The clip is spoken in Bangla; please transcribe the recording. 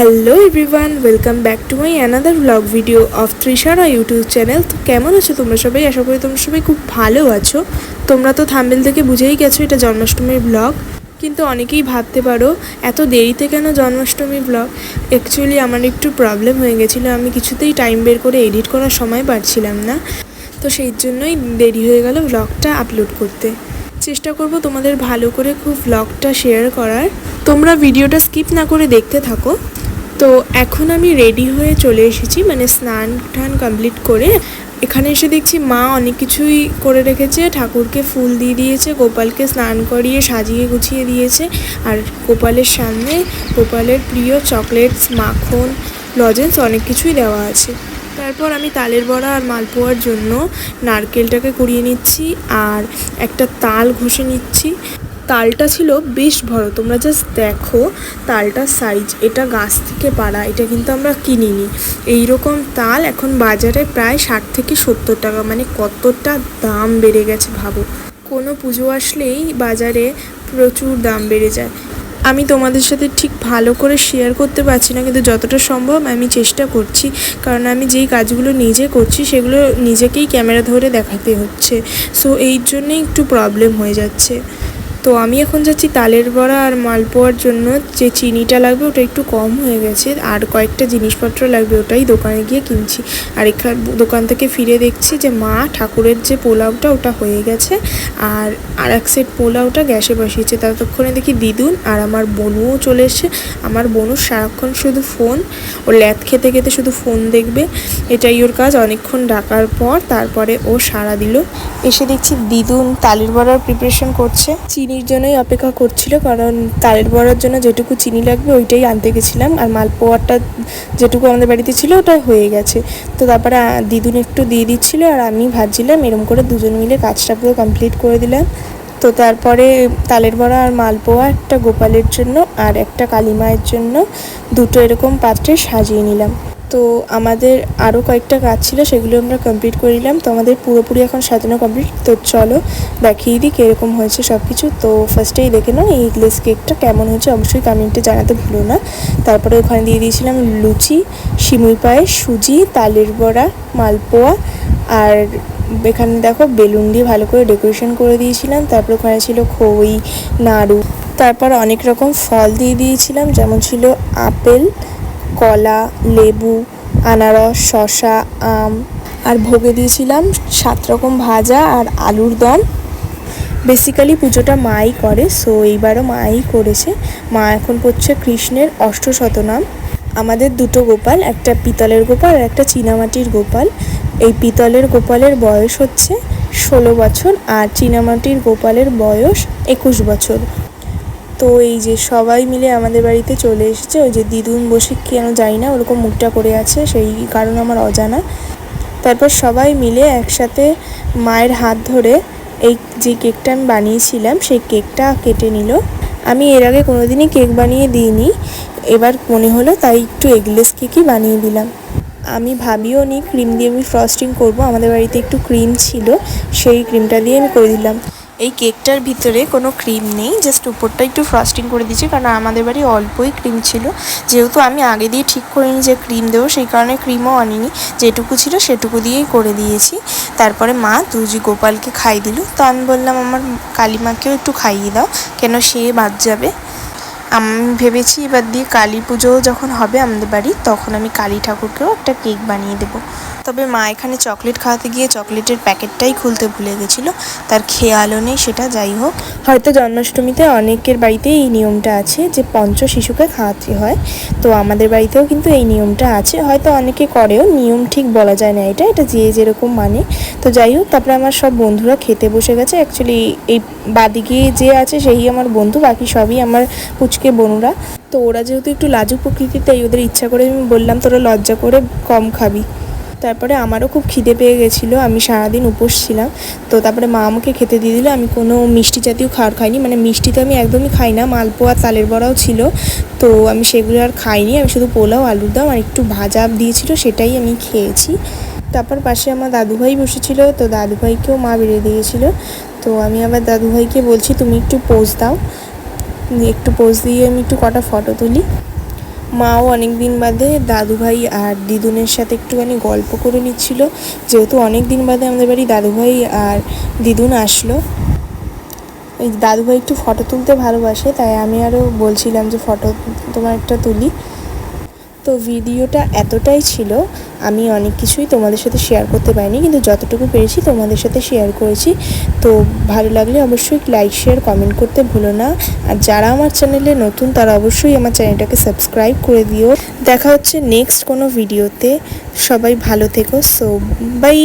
Hello everyone, welcome back to my another vlog video of Trishara YouTube channel. তো কেমন আছো তোমরা সবাই? আশা করি তোমরা সবাই খুব ভালো আছো। তোমরা তো থাম্বনেল থেকে বুঝেই গেছো এটা জন্মাষ্টমীর ব্লগ, কিন্তু অনেকেই ভাবতে পারো এত দেরিতে কেন জন্মাষ্টমী ব্লগ। অ্যাকচুয়ালি আমার একটু প্রবলেম হয়ে গেছিলো, আমি কিছুতেই টাইম বের করে এডিট করার সময় পাচ্ছিলাম না, তো সেই জন্যই দেরি হয়ে গেল ব্লগটা আপলোড করতে। চেষ্টা করব তোমাদের ভালো করে খুব ব্লগটা শেয়ার করার, তোমরা ভিডিওটা স্কিপ না করে দেখতে থাকো। তো এখন আমি রেডি হয়ে চলে এসেছি, মানে স্নান টান কমপ্লিট করে এখানে এসে দেখছি মা অনেক কিছুই করে রেখেছে। ঠাকুরকে ফুল দিয়ে দিয়েছে, গোপালকে স্নান করিয়ে সাজিয়ে গুছিয়ে দিয়েছে, আর গোপালের সামনে গোপালের প্রিয় চকলেটস, মাখন, লজেন্স অনেক কিছুই দেওয়া আছে। তারপর আমি তালের বড়া আর মালপোয়ার জন্য নারকেলটাকে কুড়িয়ে নিচ্ছি আর একটা তাল ঘষে নিচ্ছি। তালটা ছিল বেশ বড়, তোমরা জাস্ট দেখো তালটার সাইজ। এটা গাছ থেকে পাড়া, এটা কিন্তু আমরা কিনিনি। এইরকম তাল এখন বাজারে প্রায় 60 থেকে 70 টাকা, মানে কতটা দাম বেড়ে গেছে ভাবো। কোনো পুজো আসলেই বাজারে প্রচুর দাম বেড়ে যায়। আমি তোমাদের সাথে ঠিক ভালো করে শেয়ার করতে পারছি না, কিন্তু যতটা সম্ভব আমি চেষ্টা করছি, কারণ আমি যেই কাজগুলো নিজে করছি সেগুলো নিজেকেই ক্যামেরা ধরে দেখাতে হচ্ছে, সো এই জন্যেই একটু প্রবলেম হয়ে যাচ্ছে। তো আমি এখন যাচ্ছি তালের বড়া আর মালপোয়ার জন্য যে চিনিটা লাগবে ওটা একটু কম হয়ে গেছে, আর কয়েকটা জিনিসপত্র লাগবে, ওটাই দোকানে গিয়ে কিনছি। আর এখান দোকান থেকে ফিরে দেখছি যে মা ঠাকুরের যে পোলাওটা ওটা হয়ে গেছে, আর এক সেট পোলাওটা গ্যাসে বসিয়েছে। ততক্ষণে দেখি দিদুন আর আমার বোনুও চলে এসছে। আমার বোনু সারাক্ষণ শুধু ফোন, ও ল্যাদ খেতে খেতে শুধু ফোন দেখবে, এটাই ওর কাজ। অনেকক্ষণ ডাকার পর তারপরে ও সাড়া দিল। এসে দেখছি দিদুন তালের বড়ার প্রিপারেশন করছে। চিনির জন্যই অপেক্ষা করছিল, কারণ তালের বড়ার জন্য যেটুকু চিনি লাগবে ওইটাই আনতে গেছিলাম, আর মালপোয়াটা যেটুকু আমাদের বাড়িতে ছিল ওটা হয়ে গেছে। তো তারপরে দিদুন একটু দিয়ে দিচ্ছিলো আর আমি ভাজছিলাম, এরকম করে দুজন মিলে কাজটা পুরো কমপ্লিট করে দিলাম। তো তারপরে তালের বড়া আর মালপোয়া একটা গোপালের জন্য আর একটা কালী মায়ের জন্য দুটো এরকম পাত্রে সাজিয়ে নিলাম। তো আমাদের আরও কয়েকটা কাজ ছিল, সেগুলো আমরা কমপ্লিট করে নিলাম। তো আমাদের পুরোপুরি এখন সাজানো কমপ্লিট। তো চলো দেখিয়ে দিই কীরকম হয়েছে সব কিছু। তো ফার্স্টেই দেখে নাও এই গ্লেস কেকটা কেমন হয়েছে, অবশ্যই কমেন্টে জানাতে ভুলো না। তারপরে ওখানে দিয়ে দিয়েছিলাম লুচি, সিমুই পায়েস, সুজি, তালের বড়া, মালপোয়া, আর এখানে দেখো বেলুন দিয়ে ভালো করে ডেকোরেশন করে দিয়েছিলাম। তারপর ওখানে ছিল খই, নাড়ু, তারপর অনেক রকম ফল দিয়ে দিয়েছিলাম, যেমন ছিল আপেল, কলা, লেবু, আনারস, শসা, আম, আর ভোগে দিয়েছিলাম 7 রকম ভাজা আর আলুর দম। বেসিক্যালি পুজোটা মাই করে, সো এইবারও মাই করেছে। মা এখন পড়ছে কৃষ্ণের অষ্টশতনাম। আমাদের দুটো গোপাল, একটা পিতলের গোপাল আর একটা চীনামাটির গোপাল। এই পিতলের গোপালের বয়স হচ্ছে 16 বছর আর চীনামাটির গোপালের বয়স 21 বছর। তো এই যে সবাই মিলে আমাদের বাড়িতে চলে এসেছে। ওই যে দিদুন বসে কেন জানি না ওরকম মুখটা করে আছে, সেই কারণ আমার অজানা। তারপর সবাই মিলে একসাথে মায়ের হাত ধরে এই যে কেকটা আমি বানিয়েছিলাম সেই কেকটা কেটে নিল। আমি এর আগে কোনোদিনই কেক বানিয়ে দিইনি, এবার মনে হলো তাই একটু এগলেস কেকই বানিয়ে দিলাম। আমি ভাবিও নি ক্রিম দিয়ে আমি ফ্রস্টিং করব, আমাদের বাড়িতে একটু ক্রিম ছিল, সেই ক্রিমটা দিয়ে আমি করে দিলাম। এই কেকটার ভিতরে কোনো ক্রিম নেই, জাস্ট উপরটা একটু ফ্রস্টিং করে দিয়েছি, কারণ আমাদের বাড়ি অল্পই ক্রিম ছিল। যেহেতু আমি আগে দিয়ে ঠিক করিনি যে ক্রিম দেবো, সেই কারণে ক্রিমও আনিনি, যেটুকু ছিল সেটুকু দিয়েই করে দিয়েছি। তারপরে মা দুজি গোপালকে খাইয়ে দিল। তো আমি বললাম আমার কালীমাকেও একটু খাইয়ে দাও, কেন সে বাদ যাবে। আমি ভেবেছি এবার দিয়ে কালী পুজো যখন হবে আমাদের বাড়ি, তখন আমি কালী ঠাকুরকেও একটা কেক বানিয়ে দেবো। তবে মা এখানে চকলেট খাওয়াতে গিয়ে চকলেটের প্যাকেটটাই খুলতে ভুলে গেছিলো, তার খেয়ালও নেই সেটা। যাই হোক, হয়তো জন্মাষ্টমীতে অনেকের বাড়িতেই এই নিয়মটা আছে যে পঞ্চ শিশুকে খাওয়াতে হয়, তো আমাদের বাড়িতেও কিন্তু এই নিয়মটা আছে। হয়তো অনেকে করেও, নিয়ম ঠিক বলা যায় না, এটা যে যেরকম মানে। তো যাই হোক, তারপরে আমার সব বন্ধুরা খেতে বসে গেছে। অ্যাকচুয়ালি এই বাদিকে যে আছে সেই আমার বন্ধু, বাকি সবই আমার পুচকে বনুরা। তো ওরা যেহেতু একটু লাজুক প্রকৃতির, তাই ওদের ইচ্ছা করে আমি বললাম তোরা লজ্জা করে কম খাবি। তারপরে আমারও খুব খিদে পেয়ে গেছিলো, আমি সারাদিন উপোস ছিলাম। তো তারপরে মা আমাকে খেতে দিয়ে দিল। আমি কোনো মিষ্টি জাতীয় খাবার খাইনি, মানে মিষ্টি তো আমি একদমই খাই না। মালপোয়া তালের বড়াও ছিল, তো আমি সেগুলো আর খাইনি। আমি শুধু পোলাও, আলুর দম আর একটু ভাজা দিয়েছিল, সেটাই আমি খেয়েছি। তারপর পাশে আমার দাদুভাই বসেছিল, তো দাদুভাইকেও মা বেরিয়ে দিয়েছিল। তো আমি আবার দাদুভাইকে বলছি তুমি একটু পোজ দাও, একটু পোজ দিয়ে আমি একটু কটা ফটো তুলি। মাও অনেক দিন বাদে দাদুভাই আর দিদুনের সাথে একটুখানি গল্প করে নিচ্ছিল, যেহেতু অনেক দিন বাদে আমাদের বাড়ি দাদুভাই আর দিদুন আসলো। এই দাদুভাই একটু ফটো তুলতে ভালোবাসে, তাই আমি আরও বলছিলাম যে ফটো তোমার একটা তুলি। তো ভিডিওটা এতটাই ছিল, আমি অনেক কিছুই তোমাদের সাথে শেয়ার করতে পারিনি, কিন্তু যতটুকু পেরেছি তোমাদের সাথে শেয়ার করেছি। তো ভালো লাগলে অবশ্যই লাইক শেয়ার কমেন্ট করতে ভুলো না। আর যারা আমার চ্যানেলে নতুন তারা অবশ্যই আমার চ্যানেলটাকে সাবস্ক্রাইব করে দিও। দেখা হচ্ছে নেক্সট কোনো ভিডিওতে। সবাই ভালো থেকো। So by.